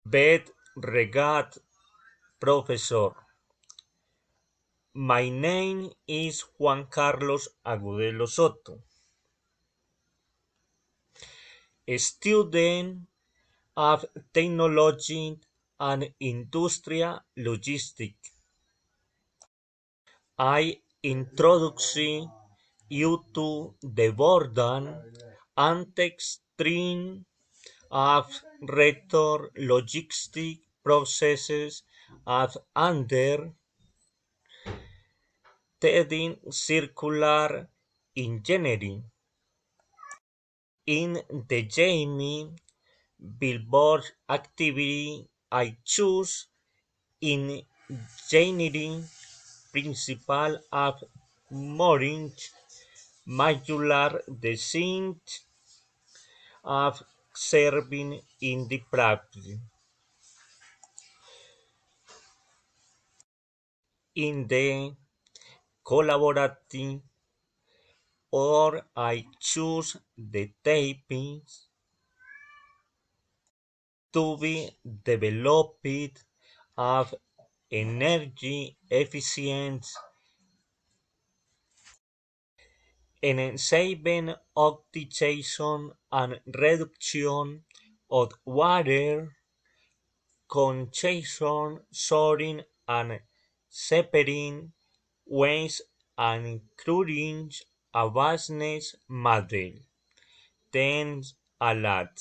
Bet regard, Professor. My name is Juan Carlos Agudelo Soto, a student of Technology and Industrial Logistics. I introduce you to the burden and extreme of retor logistic processes of under circular engineering. In the Jamie Billboard activity, I choose engineering principle of mooring modular design of serving in the practice. In the collaborative or I choose the tapings to be developed of energy efficient and saving optimization and reduction of water consumption, sorting and separating waste and including a vastness model. Thanks a lot.